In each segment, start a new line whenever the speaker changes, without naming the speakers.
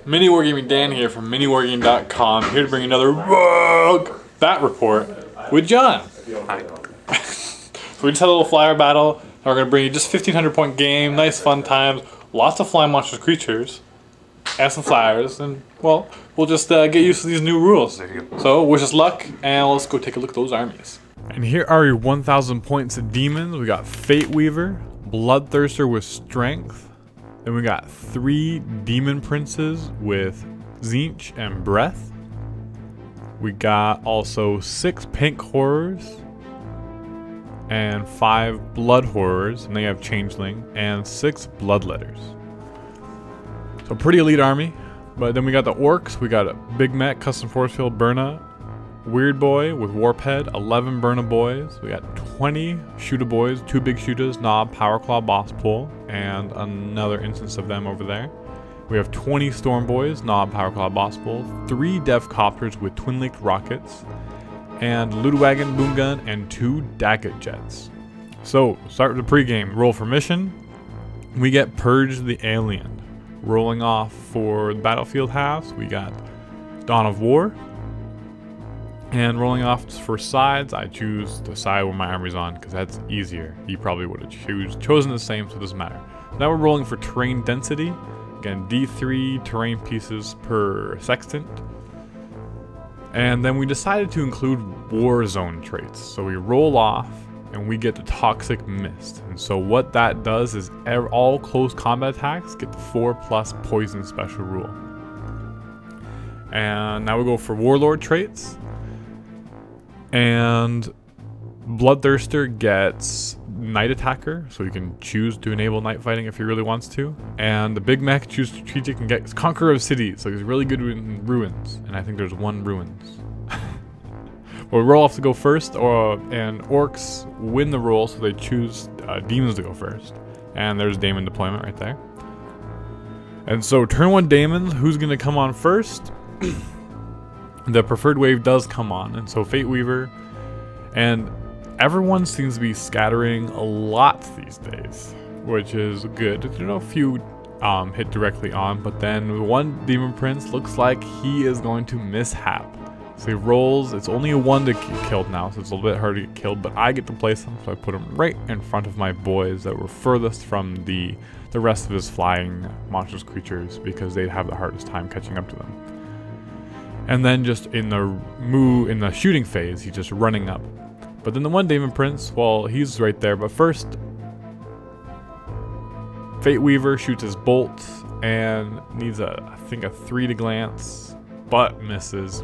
MiniWarGaming Dan here from MiniWarGaming.com, here to bring another Waaagh bat report with John.
Hi.
So we just had a little flyer battle, and we're going to bring you just 1,500 point game, nice fun times, lots of flying monstrous creatures, and some flyers, and well, we'll just get used to these new rules. So wish us luck, and let's go take a look at those armies. And here are your 1,000 points of demons. We got Fate Weaver, Bloodthirster with Strength. Then we got 3 Demon Princes with Tzeentch and Breath. We got also 6 Pink Horrors and 5 Blood Horrors, and they have Changeling, and 6 Bloodletters. So pretty elite army. But then we got the Orks. We got a Big Mech, Custom Force Field, Burna, Weird Boy with Warp Head, 11 Burna Boys. We got 20 Shooter Boys, 2 Big Shooters, Knob, Power Claw, Boss Pull, and another instance of them over there. We have 20 Storm Boys, Knob, Power Claw, Boss Pull, 3 Dev Copters with Twin-Linked Rockets, and Ludewagon, Boom Gun, and 2 Daggett Jets. So, start with the pregame. Roll for mission. We get Purge the Alien. Rolling off for the battlefield halves, we got Dawn of War. And rolling off for sides, I choose the side where my army's on because that's easier. You probably would have chosen the same, so it doesn't matter. Now we're rolling for terrain density. Again, D3 terrain pieces per sextant. And then we decided to include war zone traits. So we roll off and we get the Toxic Mist. And so what that does is all close combat attacks get the 4+ poison special rule. And now we go for Warlord traits. And Bloodthirster gets Night Attacker, so you can choose to enable night fighting if he really wants to. And the Big Mech choose strategic and gets Conqueror of Cities, so he's really good in ruins. And I think there's 1 ruins. Well, we roll off to go first, and Orks win the roll, so they choose Demons to go first. And there's Daemon deployment right there. And so turn 1 Daemons, who's going to come on first? The preferred wave does come on, and so Fate Weaver, and everyone seems to be scattering a lot these days, which is good. There are a few hit directly on, but then 1 Demon Prince looks like he is going to mishap. So he rolls, it's only a 1 to get killed now, so it's a little bit hard to get killed, but I get to place him, so I put him right in front of my boys that were furthest from the rest of his flying monstrous creatures because they'd have the hardest time catching up to them. And then just in the shooting phase, he's just running up. But then the 1 Daemon Prince, well, he's right there. But first, Fate Weaver shoots his bolt and needs I think a 3 to glance, but misses.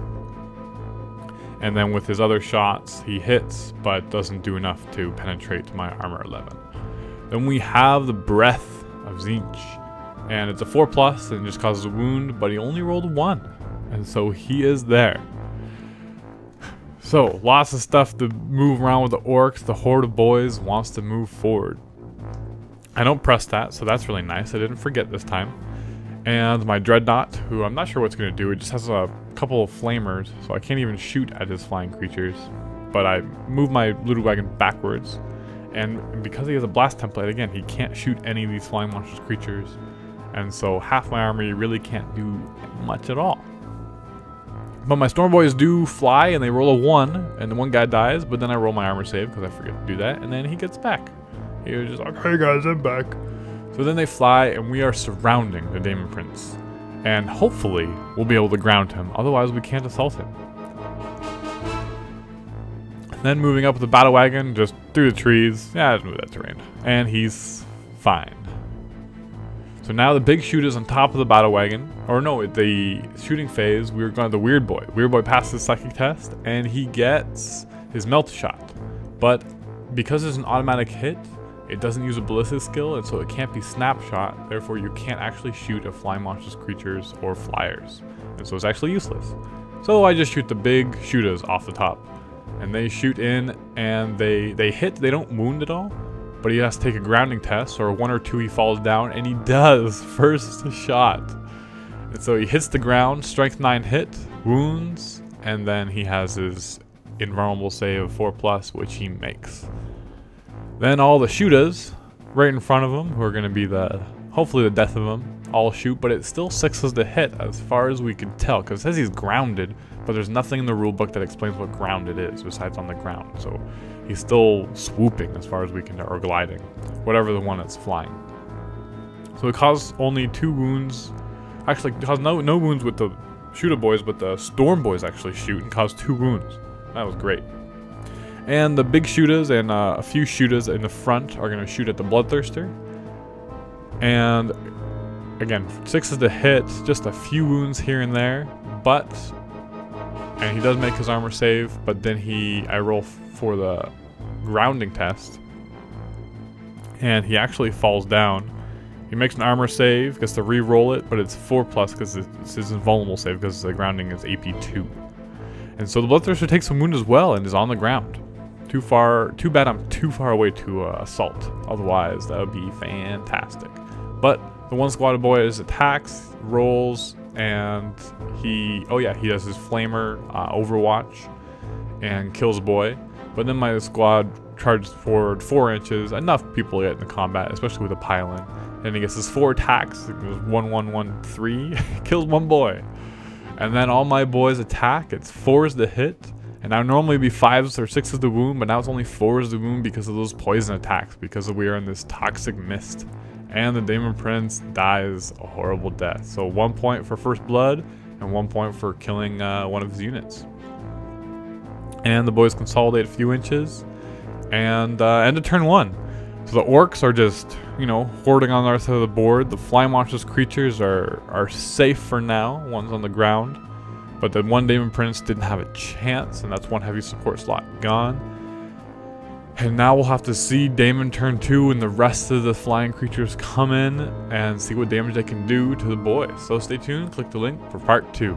And then with his other shots, he hits, but doesn't do enough to penetrate my armor 11. Then we have the Breath of Tzeentch, and it's a 4+ and just causes a wound, but he only rolled 1. And so he is there. So, lots of stuff to move around with the Orks. The Horde of Boys wants to move forward. I don't press that, so that's really nice. I didn't forget this time. And my Dreadnought, who I'm not sure what's going to do. It just has a couple of flamers, so I can't even shoot at his flying creatures. But I move my Ludewagon backwards. And because he has a blast template, again, he can't shoot any of these flying monstrous creatures. And so half my army really can't do much at all. But my Storm Boys do fly, and they roll a 1, and the 1 guy dies, but then I roll my armor save, because I forget to do that, and then he gets back. He was just like, hey guys, I'm back. So then they fly, and we are surrounding the Daemon Prince. And hopefully, we'll be able to ground him, otherwise we can't assault him. And then moving up with the Battle Wagon, just through the trees, yeah, just move that terrain. And he's fine. So now the big shooters on top of the battle wagon, or no, the shooting phase, we were going to the Weird Boy. Weird Boy passes the psychic test, and he gets his melt shot. But because it's an automatic hit, it doesn't use a ballistic skill, and so it can't be snapshot. Therefore, you can't actually shoot at flying monstrous creatures or flyers, and so it's actually useless. So I just shoot the big shooters off the top, and they shoot in, and they hit. They don't wound at all. But he has to take a grounding test, or 1 or 2 he falls down, and he does, first shot. And so he hits the ground, strength 9 hit, wounds, and then he has his invulnerable save of 4+, which he makes. Then all the shooters right in front of him, who are going to be the hopefully the death of them all shoot, but it still 6s to hit as far as we can tell, because it says he's grounded, but there's nothing in the rulebook that explains what grounded is besides on the ground. So he's still swooping as far as we can tell, or gliding, whatever the one that's flying. So it caused only 2 wounds. Actually, it caused no wounds with the Shooter boys, but the Storm boys actually shoot and cause 2 wounds. That was great. And the big shooters and a few shooters in the front are going to shoot at the Bloodthirster. And again, 6s to hit, just a few wounds here and there, and he does make his armor save, but then I roll for the grounding test, and he actually falls down. He makes an armor save, gets to re-roll it, but it's 4+ because it's his invulnerable save because the grounding is AP 2. And so the Bloodthirster takes some wound as well and is on the ground. Too bad I'm too far away to assault, otherwise that would be fantastic. But the one squad of boys attacks, rolls, and he does his flamer overwatch and kills a boy. But then my squad charges forward 4 inches, enough people to get into combat, especially with a pile-in. And he gets his 4 attacks, it goes 1, 1, 1, 3, kills 1 boy. And then all my boys attack, it's 4s to hit. And I would normally be 5s or 6s to wound, but now it's only 4s to wound because of those poison attacks, because we are in this toxic mist. And the Demon Prince dies a horrible death. So 1 point for first blood, and 1 point for killing one of his units. And the boys consolidate a few inches, and end of turn 1. So the Orks are just, hoarding on our side of the board. The Fly Monstrous creatures are safe for now. One's on the ground. But the one Demon Prince didn't have a chance, and that's 1 heavy support slot gone. And now we'll have to see Daemon turn 2 and the rest of the flying creatures come in and see what damage they can do to the boys. So stay tuned, click the link for part 2.